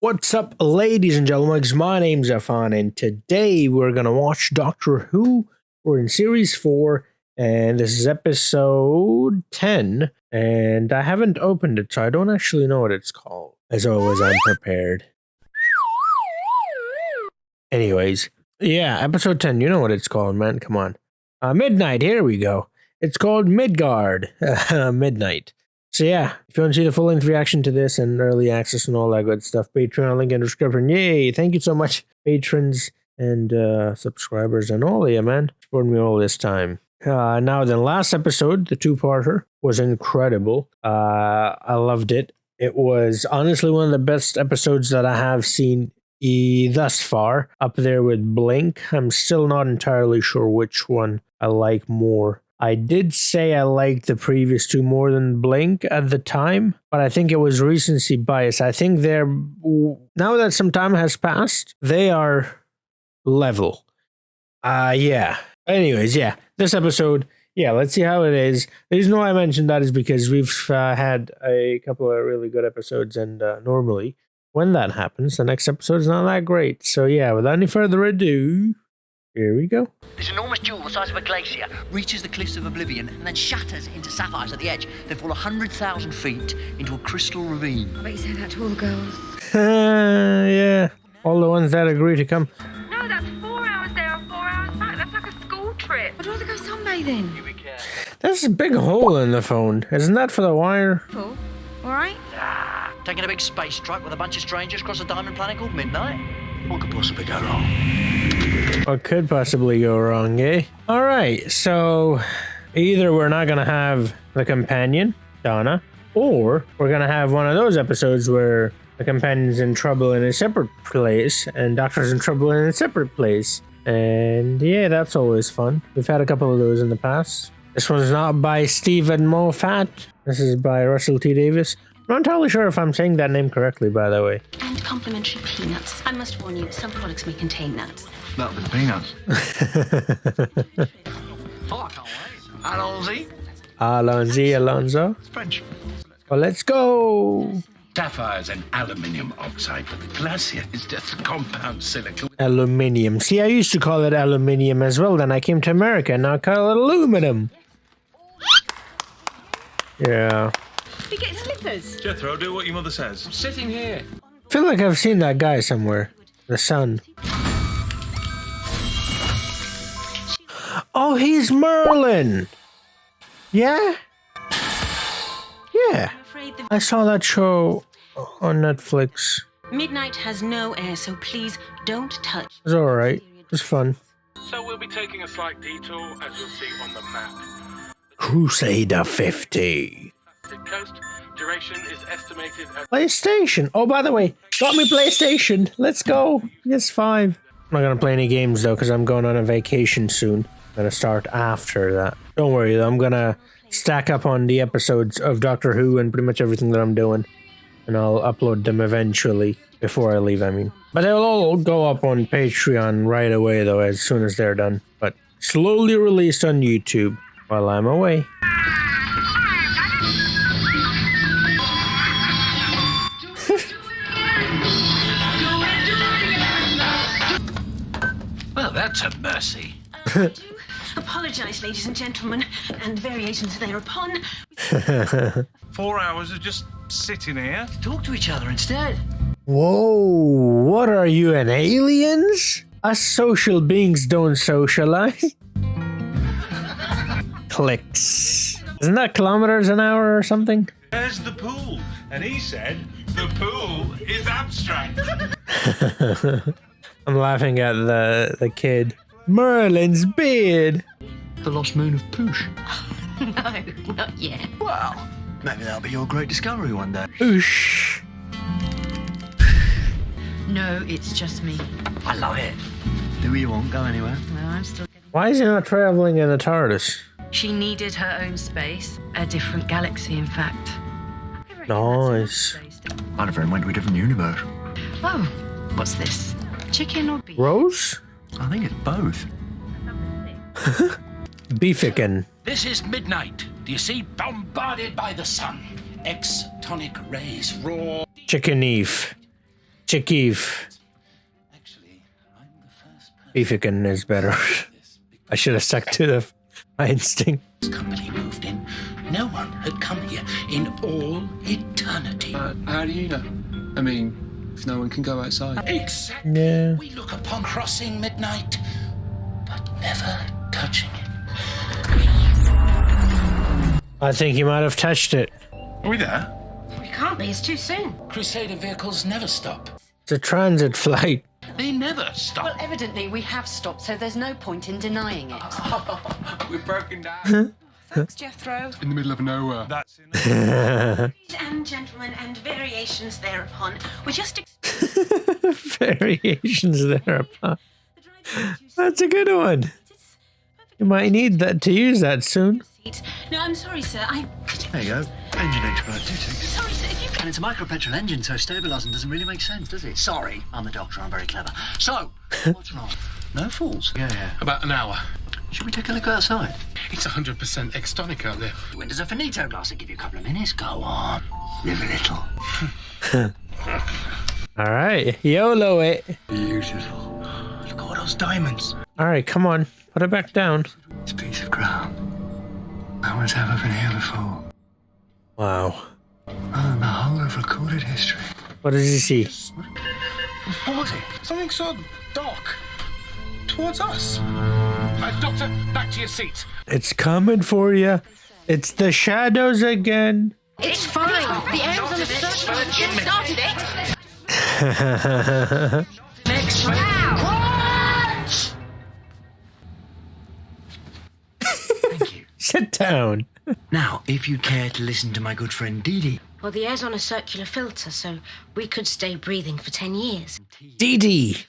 What's up, ladies and gentlemen? My name's Irfan, and today we're gonna watch Doctor Who. We're in series 4, and this is episode 10. And I haven't opened it, so I don't actually know what it's called. As always, I'm prepared. Anyways, yeah, episode 10. You know what it's called, man. Come on. Midnight. Here we go. It's called Midgard. Midnight. So yeah, if you want to see the full-length reaction to this and early access and all that good stuff, Patreon link in the description. Yay! Thank you so much, patrons and subscribers and all of you, man. Supporting me all this time. Now, the last episode, the two-parter, was incredible. I loved it. It was honestly one of the best episodes that I have seen thus far. Up there with Blink. I'm still not entirely sure which one I like more. I did say I liked the previous two more than Blink at the time, but I think it was recency bias. I think they're, now that some time has passed, they are level. Yeah. Anyways, yeah, this episode, yeah, let's see how it is. The reason why I mentioned that is because we've had a couple of really good episodes, and normally when that happens, the next episode is not that great. So yeah, without any further ado, here we go. This enormous jewel the size of a glacier reaches the cliffs of oblivion and then shatters into sapphires at the edge. They fall 100,000 feet into a crystal ravine. I bet you say that to all the girls. Yeah, all the ones that agree to come. No, that's 4 hours there and 4 hours back. That's like a school trip. I'd rather go sunbathing. There's a big hole in the phone. Isn't that for the wire? Cool. All right. Taking a big space truck with a bunch of strangers across a diamond planet called Midnight? What could possibly go wrong? What could possibly go wrong, eh? Alright, so either we're not gonna have the companion, Donna, or we're gonna have one of those episodes where the companion's in trouble in a separate place and Doctor's in trouble in a separate place. And yeah, that's always fun. We've had a couple of those in the past. This one's not by Stephen Moffat. This is by Russell T. Davis. I'm not entirely sure if I'm saying that name correctly, by the way. And complimentary peanuts. I must warn you, some products may contain nuts. Not with peanuts. Oh, I can't wait. Allons-y. Allons-y, Alonso. It's French. Well, let's go. Sapphire is an aluminium oxide, but the glacier is just a compound silicon. Aluminium. See, I used to call it aluminium as well. Then I came to America and now I call it aluminum. Yeah. You get slippers. Jethro, do what your mother says. I'm sitting here. I feel like I've seen that guy somewhere. The sun. Oh, he's Merlin. Yeah? Yeah. I saw that show on Netflix. Midnight has no air, so please don't touch. It was alright. It was fun. So we'll be taking a slight detour, as you'll see on the map. Crusader 50. The coast duration is estimated at PlayStation. Oh, by the way, got me PlayStation. Let's go. PS5. I'm not gonna play any games though, because I'm going on a vacation soon. I'm gonna start after that. Don't worry though, I'm gonna stack up on the episodes of Doctor Who and pretty much everything that I'm doing, and I'll upload them eventually before I leave. I mean, but they'll all go up on Patreon right away though, as soon as they're done. But slowly released on YouTube while I'm away. Well, that's a mercy. Apologize, ladies and gentlemen, and variations thereupon. 4 hours of just sitting here. Talk to each other instead. Whoa, what are you, an aliens? Us social beings don't socialize. Clicks. Isn't that kilometers an hour or something? There's the pool. And he said, the pool is abstract. I'm laughing at the kid. Merlin's beard. The lost moon of Poosh. No, not yet. Well, maybe that'll be your great discovery one day. Oosh. No, it's just me. I love it. Do what you want, go anywhere. Well, I'm still getting... Why is he not traveling in the TARDIS? She needed her own space. A different galaxy, in fact. Nice. One of them went to a different universe. Oh, what's this? Chicken or beef? Rose? I think it's both. Beefican. This is Midnight. Do you see? Bombarded by the sun. Extonic rays roar. Chicken Eve. Chikif. Actually, I'm the first person Pecan is better. I should have stuck to my instinct. This company moved in. No one had come here in all eternity. How do you know? I mean, if no one can go outside. Exactly. Yeah. We look upon crossing midnight, but never touching it. I think you might have touched it. Are we there? We can't be, it's too soon. Crusader vehicles never stop. It's a transit flight. They never stop. Well, evidently we have stopped, so there's no point in denying it. We're broken down. Thanks, Jethro. In the middle of nowhere. That's enough. Ladies and gentlemen, and variations thereupon, we just Variations thereupon. That's a good one. You might need that to use that soon. No, I'm sorry, sir. There you go. Engine expert, do take. Sorry, sir. If you And it's a micro-petrol engine, so stabilising doesn't really make sense, does it? Sorry, I'm the doctor, I'm very clever. So, what's wrong? No falls? Yeah. About an hour. Should we take a look outside? It's 100% extonic out there. The windows are finito glass. I'll give you a couple of minutes. Go on. Live a little. All right. YOLO it. Beautiful. Look at all those diamonds. All right, come on. Put it back down. It's a piece of ground. No one's ever been here before. Wow. Oh, in the whole of recorded history. What does he see? What was it? Something so dark. Towards us. Doctor, back to your seat. It's coming for you. It's the shadows again. It's fine. The air's on the surface. You started it. Next What? Thank you. Sit down. Now, if you'd care to listen to my good friend Dee. Well, the air's on a circular filter, so we could stay breathing for 10 years. Dee Dee.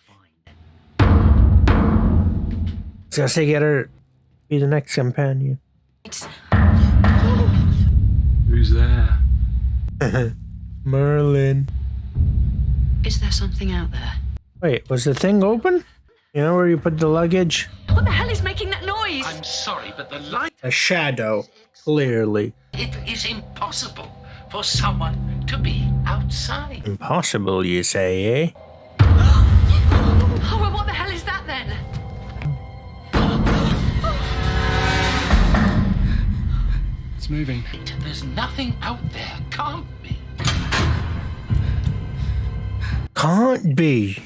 So I say get her be the next companion. It's... Who's there? Merlin. Is there something out there? Wait, was the thing open? You know where you put the luggage? What the hell is making that noise? I'm sorry, but the light. A shadow, clearly. It is impossible for someone to be outside. Impossible, you say, eh? Oh, well, what the hell is that then? It's moving. There's nothing out there. Can't be. Can't be.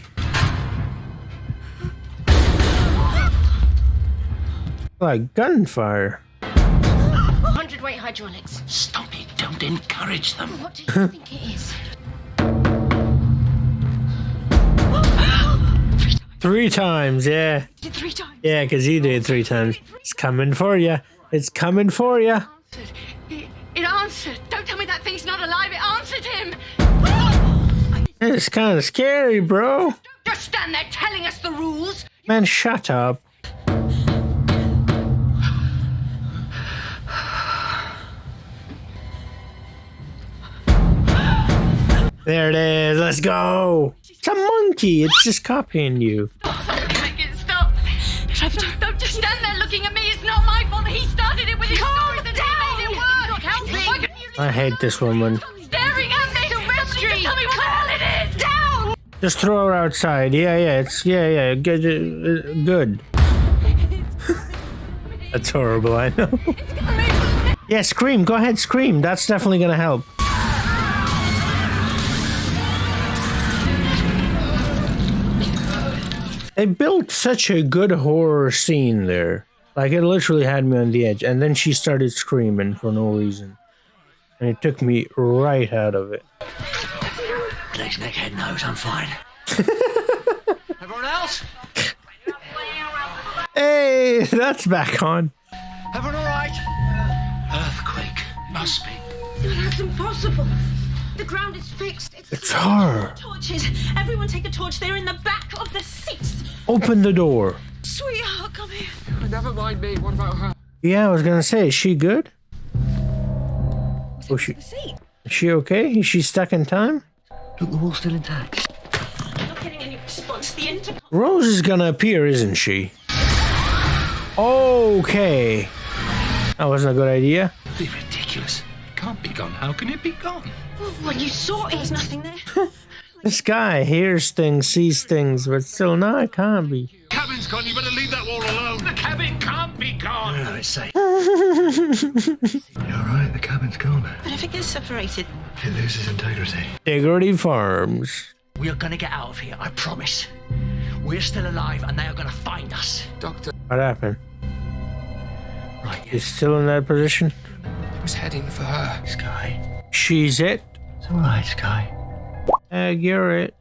Like gunfire. 100-weight hydraulics. Stop it. Don't encourage them. What do you think it is? 3 times, yeah. 3 times. Yeah, because he did 3 times. It's coming for you. It's coming for you. It answered. Don't tell me that thing's not alive. It answered him. It's kind of scary, bro. Just stand there telling us the rules. Man, shut up. There it is. Let's go. It's a monkey. It's just copying you. Make it stop. Trevor, don't just stand there looking at me. It's not my fault. He started it with his stories and he made it worse. Not helping. I hate this woman. Staring at me. Just tell me what the hell it is. Down. Just throw her outside. Yeah. It's good. That's horrible. I know. Yeah, scream. Go ahead, scream. That's definitely gonna help. They built such a good horror scene there. Like, it literally had me on the edge. And then she started screaming for no reason. And it took me right out of it. Legs, neck, head, nose, I'm fine. Everyone else? Hey, that's back on. Everyone all right? Earthquake. Must be. That's impossible. The ground is fixed. It's her. Torches. Everyone take a torch. They're in the back of the seats. Open the door. Sweetheart, come here. Never mind me. What about her? Yeah, I was gonna say, is she good? Oh, The seat. is she okay? Is she stuck in time? Look, the wall's still intact. I'm not getting any response. The intercom. Rose is gonna appear, isn't she? Okay. That wasn't a good idea. Be ridiculous. It can't be gone. How can it be gone? Well, you saw it. There's nothing there. This guy hears things, sees things, but still, no, it can't be. Cabin's gone, you better leave that wall alone. The cabin can't be gone. No, it's safe. You're right, the cabin's gone. But if it gets separated, It loses integrity. Integrity Farms. We are gonna get out of here, I promise. We're still alive and they are gonna find us. Doctor, What happened? Right, He's still in that position? I was heading for her. Sky. She's it. It's alright, Sky. You're it.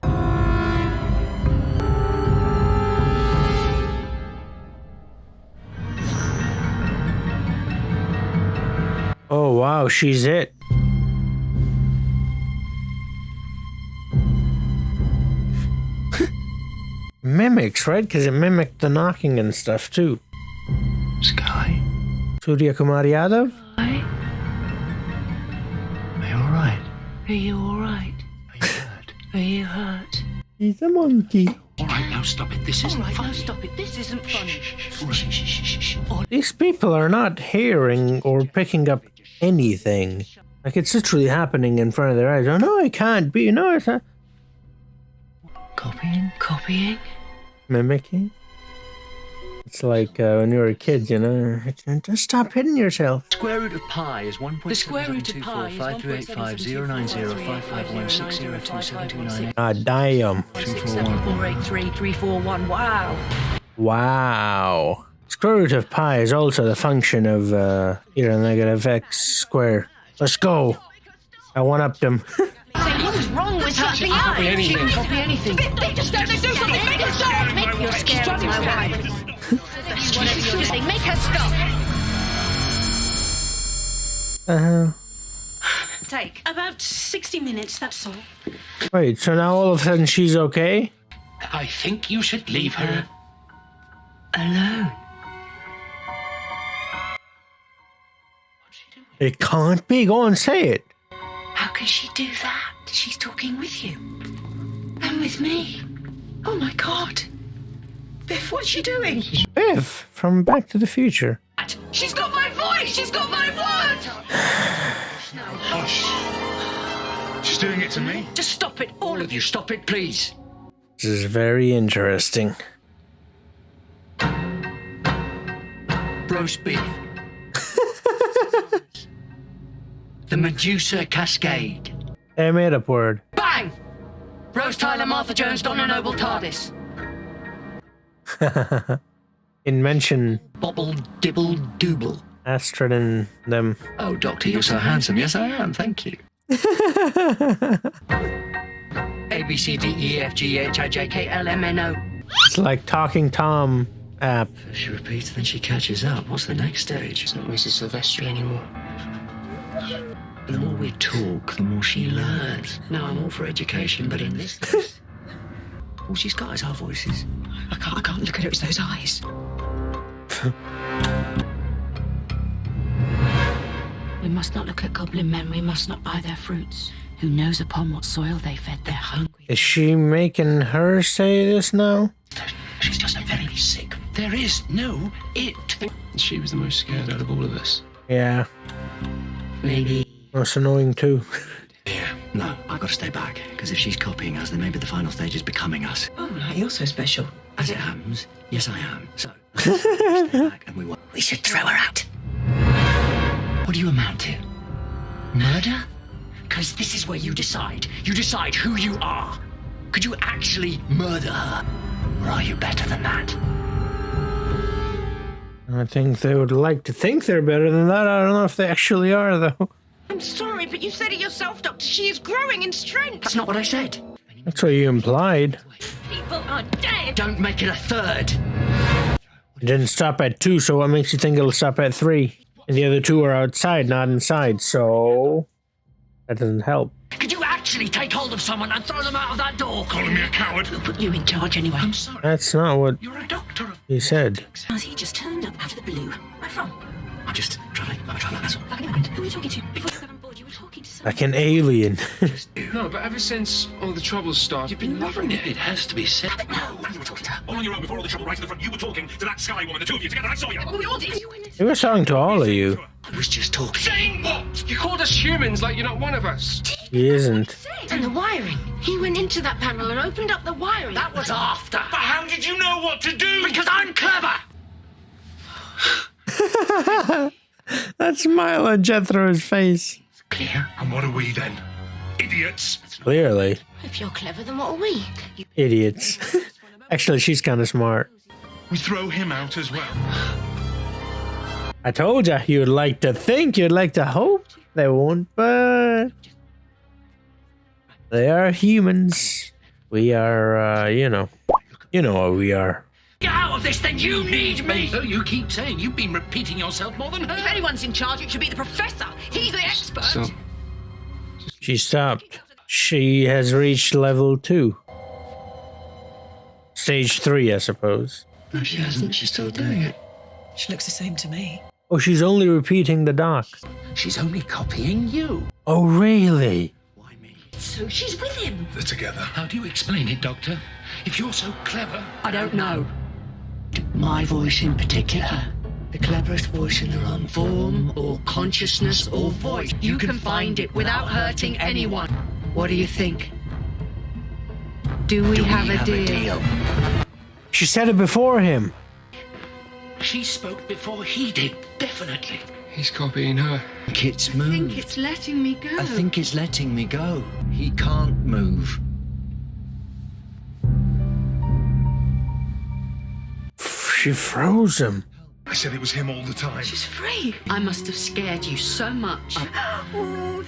Oh wow, she's it. Mimics, right? Because it mimicked the knocking and stuff too. Sky. Surya Kumar Yadav? Are you alright? are you alright? Are you hurt? Are you hurt? He's a monkey. Alright, now stop it. This isn't Alright, funny. now stop it. This isn't funny. These people are not hearing or picking up anything. Like it's literally happening in front of their eyes. Oh no, it can't be. No, it's not. Copying? Copying? Mimicking. It's like when you were a kid, you know. Just stop hitting yourself. Square root of pi is 1.7. The square root of pi is 1.725. Ah, damn. 483 Wow. Wow. Square root of pi is also the function of e to the negative x square. Let's go. I one-upped them. What's wrong with her? Copy anything. Copy anything. They just don't do something. Make her stop. Make You're scared of my wife. Whatever you're saying, make her stop. Take about 60 minutes, that's all. Wait, so now all of a sudden she's okay? I think you should leave her. Alone. It can't be. Go and say it. How can she do that? She's talking with you. And with me. Oh my God. Biff, what's she doing? Biff from Back to the Future. She's got my voice. She's got my word. Hush. She's doing it to me. Just stop it, all of you. Stop it, please. This is very interesting. Roast beef. The Medusa Cascade. They made up word. Bang! Rose Tyler, Martha Jones, Donna Noble, TARDIS. Invention. Bobble, dibble, dooble. Astrid and them. Oh, Doctor, you're so handsome. Yes, I am. Thank you. A, B, C, D, E, F, G, H, I, J, K, L, M, N, O. It's like Talking Tom app. If she repeats, then she catches up. What's the next stage? It's not Mrs. Silvestri anymore. The more we talk, the more she learns. Now, I'm all for education, but in this case, all she's got is our voices. I can't look at her, it's those eyes. We must not look at goblin men, we must not buy their fruits. Who knows upon what soil they fed their hungry? Is she making her say this now? She's just a very sick. There is no it. She was the most scared out of all of us. Yeah. Maybe. That's annoying too. Yeah. No, I've got to stay back, because if she's copying us, then maybe the final stage is becoming us. Oh, you're so special. As it happens, yes, I am. So, stay back and we should throw her out. What do you amount to? Murder? Because this is where you decide. You decide who you are. Could you actually murder her? Or are you better than that? I think they would like to think they're better than that. I don't know if they actually are, though. I'm sorry, but you said it yourself, Doctor. She is growing in strength. That's not what I said. That's what you implied. People are dead. Don't make it a third. It didn't stop at 2, so what makes you think it'll stop at 3? And the other 2 are outside, not inside, so that doesn't help. Could you actually take hold of someone and throw them out of that door? Calling me a coward. Who put you in charge anyway? I'm sorry. That's not what You're a doctor of he said. He just turned up out of the blue. Where from? I'm just traveling. I'm a traveler, that's all. Who are you talking to? Before you got on board, you were talking to someone. Like an alien. No, but ever since all the troubles started, you've been loving it. It has to be said. No, what are you talking to? All on your own before all the trouble right in the front. You were talking to that sky woman, the two of you together. I saw you. We all did. He was talking to all of you. I was just talking. Saying what? You called us humans like you're not one of us. He isn't. And the wiring. He went into that panel and opened up the wiring. That was after. But how did you know what to do? Because I'm clever. That smile on Jethro's face. Clear. And what are we then? Idiots. Clearly. If you're clever, then what are we? Idiots. Actually, she's kind of smart. We throw him out as well. I told you, you'd like to think, you'd like to hope they won't, but they are humans. We are, you know what we are. Get out of this, then you need me. So you keep saying you've been repeating yourself more than her. If anyone's in charge, it should be the professor. He's the expert. So, She stopped. She has reached level 2. Stage 3, I suppose. No, she hasn't. She's still doing it. She looks the same to me. Oh, she's only repeating the doc. She's only copying you. Oh, really? Why me? So she's with him. They're together. How do you explain it, Doctor? If you're so clever. I don't know. My voice in particular. The cleverest voice in the room. Form or consciousness or voice. You can find it without hurting anyone. What do you think? Do we have a deal? She said it before him. She spoke before he did, definitely. he's copying her. I think it's moved. I think it's letting me go. I think it's letting me go. He can't move. She froze him. I said it was him all the time. She's free. I must have scared you so much. Oh,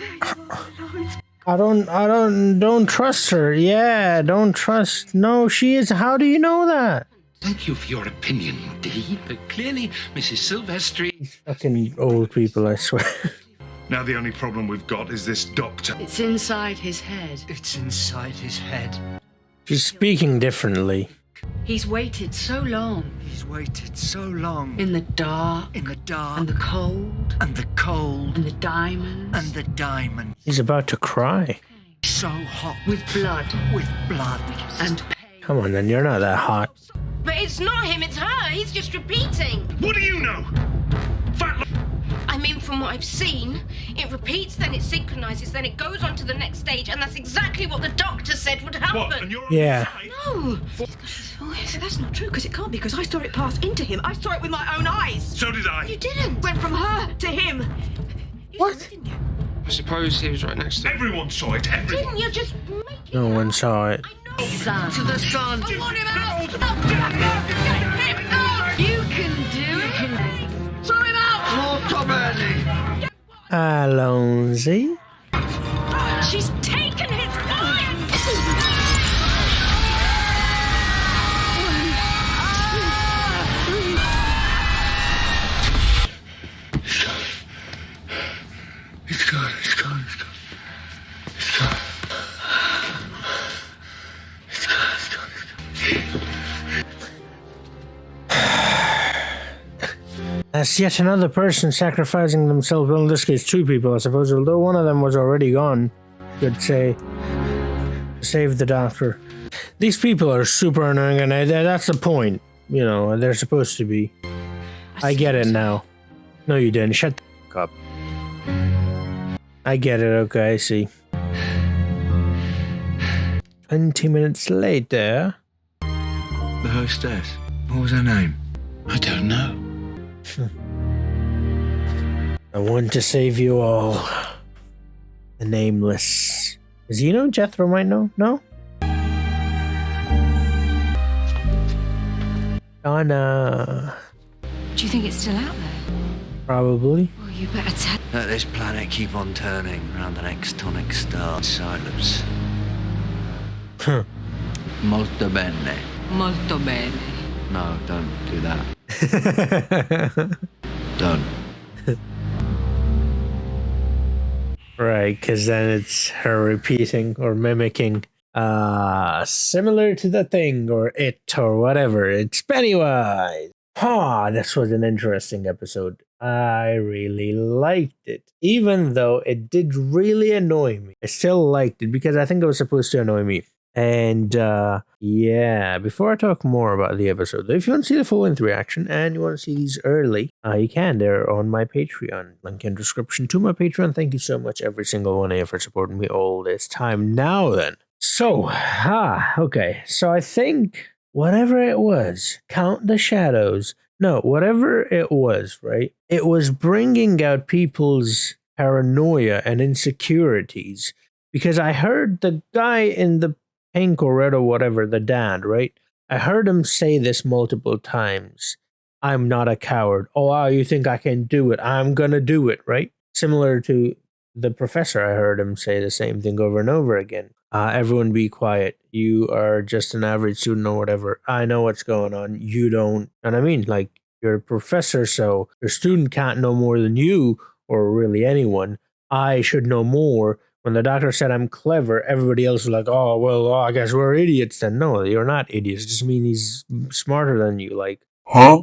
don't trust her. Yeah, don't trust. No, she is. How do you know that? Thank you for your opinion, Dee, but clearly Mrs. Silvestri... Fucking old people, I swear. Now the only problem we've got is this doctor. It's inside his head. It's inside his head. She's speaking differently. He's waited so long. He's waited so long. In the dark. In the dark. And the cold. And the cold. And the diamonds. And the diamond. He's about to cry. So hot. With blood. With blood. And pain. Come on, then. You're not that hot. But it's not him, it's her. He's just repeating. What do you know? I mean, from what I've seen, it repeats, then it synchronizes, then it goes on to the next stage, and that's exactly what the doctor said would happen. What? And you're Yeah. No. Oh, yes, that's not true, because it can't be, because I saw it pass into him. I saw it with my own eyes. So did I. You didn't. Went from her to him. You What? saw it, didn't you? I suppose he was right next to her. Everyone saw it. Everyone. Didn't you just make it? No one saw it. Sun. To the sun. I want him out. You can do it. Throw him out. Alonzi? She's taken his mind. It's gone. It's gone. It's gone. It's gone. It's gone. It's gone. It's gone. That's yet another person sacrificing themselves. Well, in this case, two people, I suppose. Although one of them was already gone, you'd say, to save the doctor. These people are super annoying, and that's the point. You know, they're supposed to be. I get it now. No, you didn't. Shut the fuck up. I get it. Okay, I see. 20 minutes later. The hostess. What was her name? I don't know. I want to save you all. The nameless. Does he know? Jethro might know? No? Donna. Do you think it's still out there? Probably. Well, you better tell. Let this planet keep on turning around the next tonic star. Silence. Huh. Molto bene. Molto bene. No, don't do that. Don't. Right, because then it's her repeating or mimicking. Similar to the thing or it or whatever. It's Pennywise. This was an interesting episode. I really liked it. Even though it did really annoy me. I still liked it because I think it was supposed to annoy me. And yeah, before I talk more about the episode, if you want to see the full-length reaction and you want to see these early, you can. They're on my Patreon. Link in description to my Patreon. Thank you so much, every single one of you, for supporting me all this time. Now then. So, okay. So I think whatever it was, Count the Shadows. No, whatever it was, right? It was bringing out people's paranoia and insecurities. Because I heard the guy in the pink or red or whatever, the dad, right? I heard him say this multiple times. I'm not a coward. Oh, wow, you think I can do it? I'm gonna do it, right? Similar to the professor, I heard him say the same thing over and over again. Everyone be quiet. You are just an average student or whatever. I know what's going on. You don't. And I mean, like, you're a professor, so your student can't know more than you or really anyone. I should know more. When the doctor said I'm clever, everybody else was like, oh, well, I guess we're idiots then. No, you're not idiots. It just means he's smarter than you. Like, huh?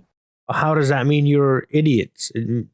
How does that mean you're idiots? It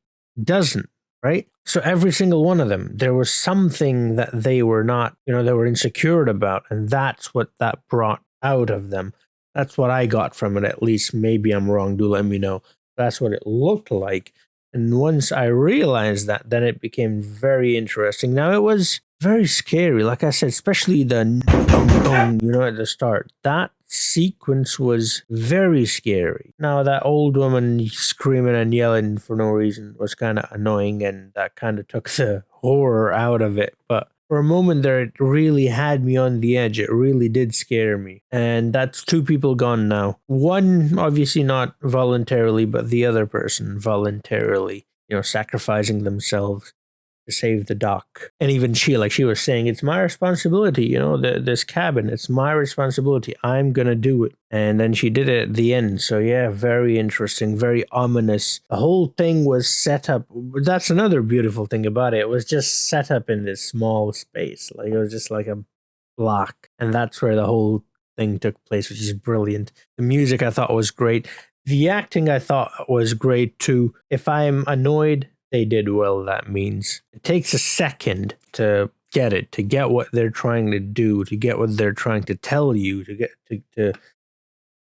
doesn't, right? So every single one of them, there was something that they were not, they were insecure about. And that's what that brought out of them. That's what I got from it, at least. Maybe I'm wrong. Do let me know. That's what it looked like. And once I realized that, then it became very interesting. Now, it was very scary, like I said, especially the at the start. That sequence was very scary. Now, that old woman screaming and yelling for no reason was kind of annoying, and that kind of took the horror out of it. But for a moment there, it really had me on the edge. It really did scare me. And that's 2 people gone now. One, obviously not voluntarily, but the other person voluntarily, sacrificing themselves to save the doc. And even she, like she was saying, it's my responsibility, this cabin, it's my responsibility. I'm gonna do it. And then she did it at the end. So yeah, very interesting, very ominous. The whole thing was set up. That's another beautiful thing about it. It was just set up in this small space. Like, it was just like a block. And that's where the whole thing took place, which is brilliant. The music I thought was great. The acting I thought was great too. If I'm annoyed, they did well, that means. It takes a second to get what they're trying to do, to get what they're trying to tell you, to get to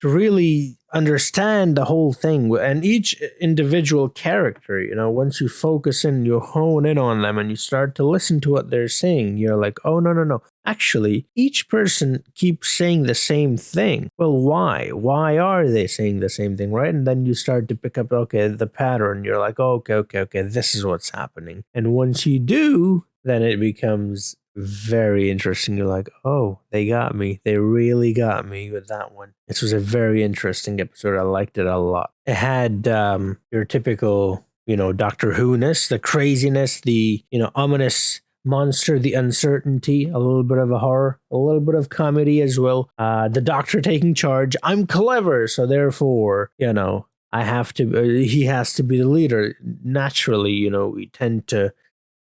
really understand the whole thing. And each individual character, once you focus in, you hone in on them and you start to listen to what they're saying, you're like, oh, no. Actually, each person keeps saying the same thing. Well, why? Why are they saying the same thing, right? And then you start to pick up, okay, the pattern. You're like, oh, okay, this is what's happening. And once you do, then it becomes very interesting. You're like, oh, they got me. They really got me with that one. This was a very interesting episode. I liked it a lot. It had your typical, Doctor Who-ness, the craziness, the, ominous monster, the uncertainty, a little bit of a horror, a little bit of comedy as well. The doctor taking charge. I'm clever, so therefore, I have to, he has to be the leader. Naturally, we tend to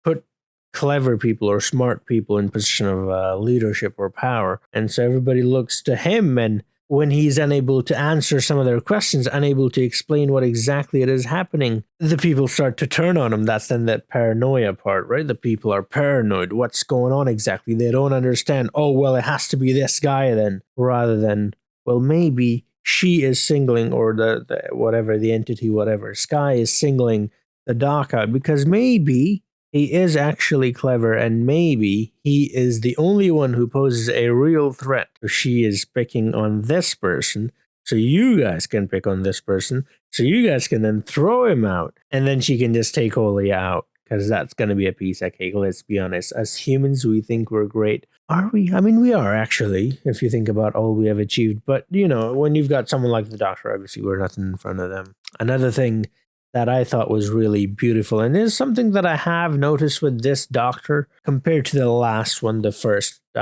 put clever people or smart people in position of leadership or power. And so everybody looks to him, and when he's unable to answer some of their questions, unable to explain what exactly it is happening, the people start to turn on him. That's then that paranoia part, right? The people are paranoid. What's going on exactly? They don't understand. Oh, well, it has to be this guy then, rather than, well, maybe she is singling, or the whatever, the entity, whatever, Sky is singling the doc out because maybe he is actually clever, and maybe he is the only one who poses a real threat. So she is picking on this person, so you guys can pick on this person, so you guys can then throw him out, and then she can just take Holy out, because that's going to be a piece of cake, let's be honest. As humans, we think we're great. Are we? I mean, we are, actually, if you think about all we have achieved. But, when you've got someone like the Doctor, obviously, we're nothing in front of them. Another thing that I thought was really beautiful, and is something that I have noticed with this Doctor compared to the last one,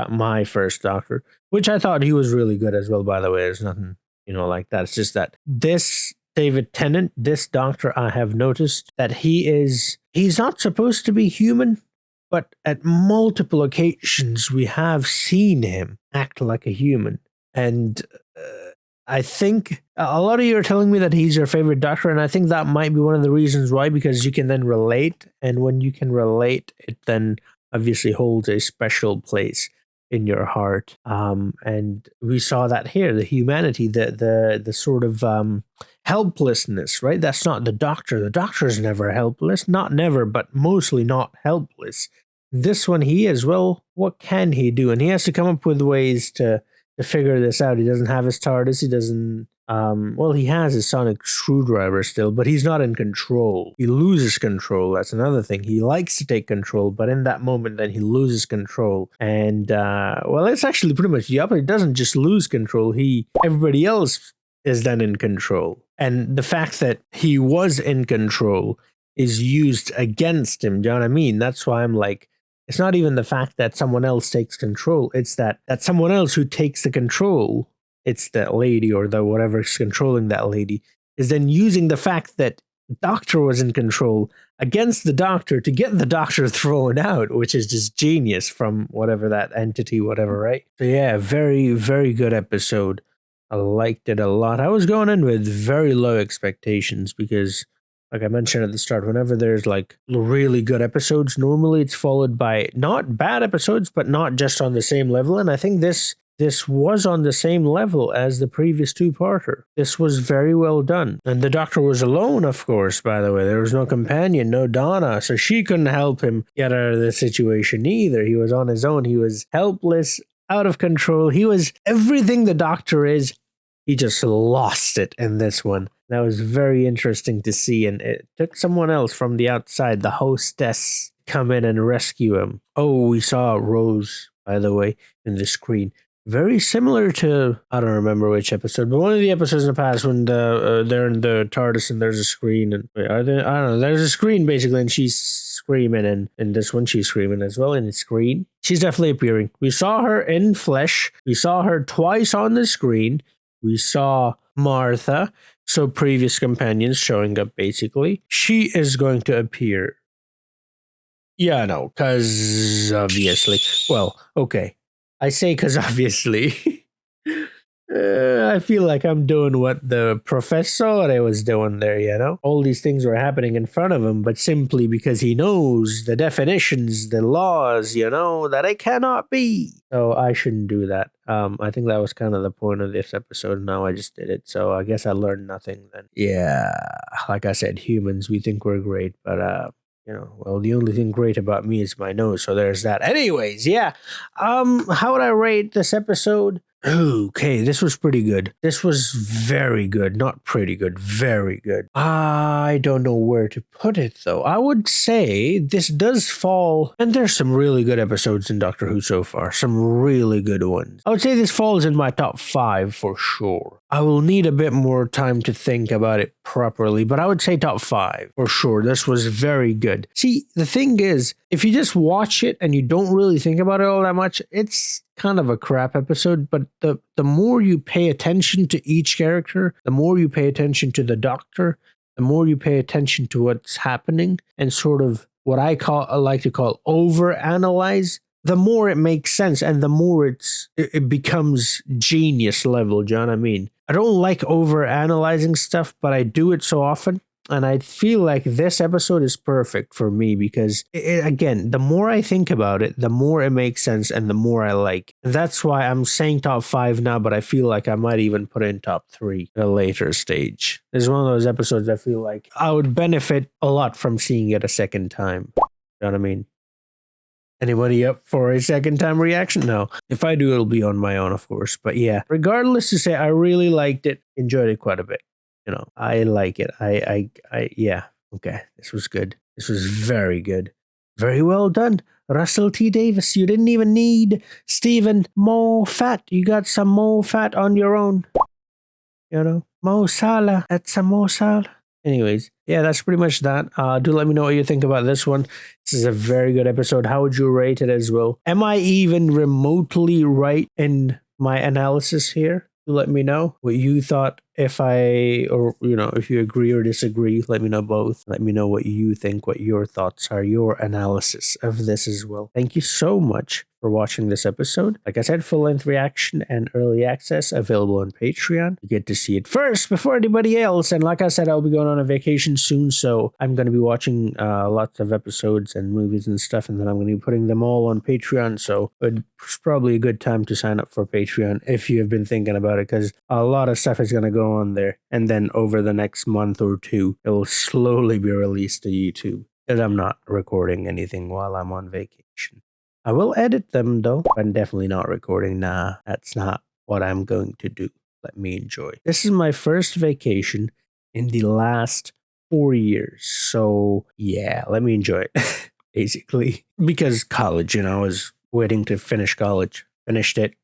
my first Doctor, which I thought he was really good as well, by the way. There's nothing, like that. It's just that this David Tennant, this Doctor, I have noticed that he's not supposed to be human, but at multiple occasions we have seen him act like a human. And I think a lot of you are telling me that he's your favorite doctor, and I think that might be one of the reasons why, because you can then relate, and when you can relate, it then obviously holds a special place in your heart. And we saw that here, the humanity, the sort of helplessness, right? That's not the doctor. The doctor is never helpless, not never, but mostly not helpless. This one, he is. Well, what can he do? And he has to come up with ways to figure this out. He doesn't have his TARDIS. He doesn't. Well, he has his sonic screwdriver still, but he's not in control. He loses control. That's another thing. He likes to take control, but in that moment, then he loses control. And well, it's actually pretty much the opposite. He doesn't just lose control. Everybody else is then in control. And the fact that he was in control is used against him. Do you know what I mean? That's why I'm like, it's not even the fact that someone else takes control. It's that someone else who takes the control, it's that lady or the whatever's controlling that lady, is then using the fact that doctor was in control against the doctor to get the doctor thrown out, which is just genius from whatever that entity, whatever, right? So yeah, very, very good episode. I liked it a lot. I was going in with very low expectations because, like I mentioned at the start, whenever there's like really good episodes, normally it's followed by not bad episodes, but not just on the same level. And I think this was on the same level as the previous two-parter. This was very well done. And the doctor was alone, of course, by the way. There was no companion, no Donna, so she couldn't help him get out of the situation either. He was on his own. He was helpless, out of control. He was everything the doctor is. He just lost it in this one. That was very interesting to see, and it took someone else from the outside, the hostess, come in and rescue him. Oh, we saw Rose, by the way, in the screen. Very similar to, I don't remember which episode, but one of the episodes in the past when they're in the TARDIS and there's a screen. And I don't know, there's a screen basically, and she's screaming, and in this one she's screaming as well in the screen. She's definitely appearing. We saw her in flesh. We saw her twice on the screen. We saw Martha, so previous companions showing up basically. She is going to appear. Yeah, no, because obviously. Well, okay. I say because obviously. I feel like I'm doing what the professor was doing there, you know? All these things were happening in front of him, but simply because he knows the definitions, the laws, you know, that it cannot be. So I shouldn't do that. I think that was kind of the point of this episode. Now I just did it. So I guess I learned nothing then. Yeah, like I said, humans, we think we're great, but you know, well, the only thing great about me is my nose, so there's that. Anyways, yeah. How would I rate this episode? Okay, this was pretty good. This was very good. Not pretty good, very good. I don't know where to put it, though. I would say this does fall, and there's some really good episodes in Doctor Who so far. Some really good ones. I would say this falls in my top 5 for sure. I will need a bit more time to think about it properly, but I would say top 5 for sure. This was very good. See, the thing is, if you just watch it and you don't really think about it all that much, it's kind of a crap episode, but the more you pay attention to each character, the more you pay attention to the Doctor, the more you pay attention to what's happening, and sort of what I like to call overanalyze, the more it makes sense and the more it becomes genius level. Do you know what I mean? I don't like overanalyzing stuff, but I do it so often. And I feel like this episode is perfect for me because, again, the more I think about it, the more it makes sense and the more I like. And that's why I'm saying top 5 now, but I feel like I might even put it in top 3 at a later stage. This is one of those episodes I feel like I would benefit a lot from seeing it a second time. You know what I mean? Anybody up for a second time reaction? No. If I do, it'll be on my own, of course. But yeah, regardless to say, I really liked it, enjoyed it quite a bit. You know, I like it. Yeah. Okay. This was good. This was very good. Very well done. Russell T. Davis, you didn't even need Stephen Moffat. You got some Moffat on your own. You know, Mo Salah. That's some Mo Salah. Anyways, yeah, that's pretty much that. Do let me know what you think about this one. This is a very good episode. How would you rate it as well? Am I even remotely right in my analysis here? Do let me know what you thought if if you agree or disagree, let me know both. Let me know what you think, what your thoughts are, your analysis of this as well. Thank you so much for watching this episode. Like I said, full-length reaction and early access available on Patreon. You get to see it first before anybody else. And like I said, I'll be going on a vacation soon, so I'm going to be watching lots of episodes and movies and stuff, and then I'm going to be putting them all on Patreon. So it's probably a good time to sign up for Patreon if you have been thinking about it, because a lot of stuff is going to go on there. And then over the next month or two, it will slowly be released to YouTube, because I'm not recording anything while I'm on vacation. I will edit them though. I'm definitely not recording. Nah, that's not what I'm going to do. Let me enjoy. This is my first vacation in the last 4 years. So yeah, let me enjoy it. Basically. Because college, I was waiting to finish college. Finished it.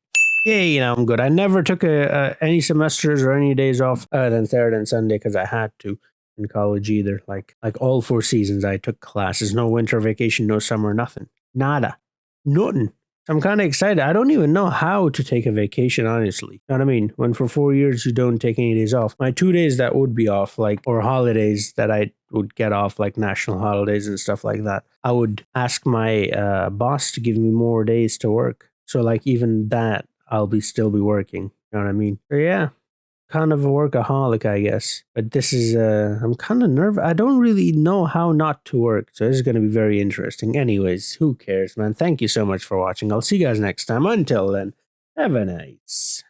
Yay, I'm good. I never took any semesters or any days off other than Saturday and Sunday because I had to in college either. Like all 4 seasons I took classes. No winter vacation, no summer, nothing. Nada. Nothing. I'm kind of excited. I don't even know how to take a vacation, honestly. You know what I mean? When for 4 years you don't take any days off. My 2 days that would be off, or holidays that I would get off, like national holidays and stuff like that, I would ask my boss to give me more days to work. So even that, I'll still be working. You know what I mean? So yeah. Kind of a workaholic, I guess. But this is, I'm kind of nervous. I don't really know how not to work. So this is going to be very interesting. Anyways, who cares, man? Thank you so much for watching. I'll see you guys next time. Until then, have a nice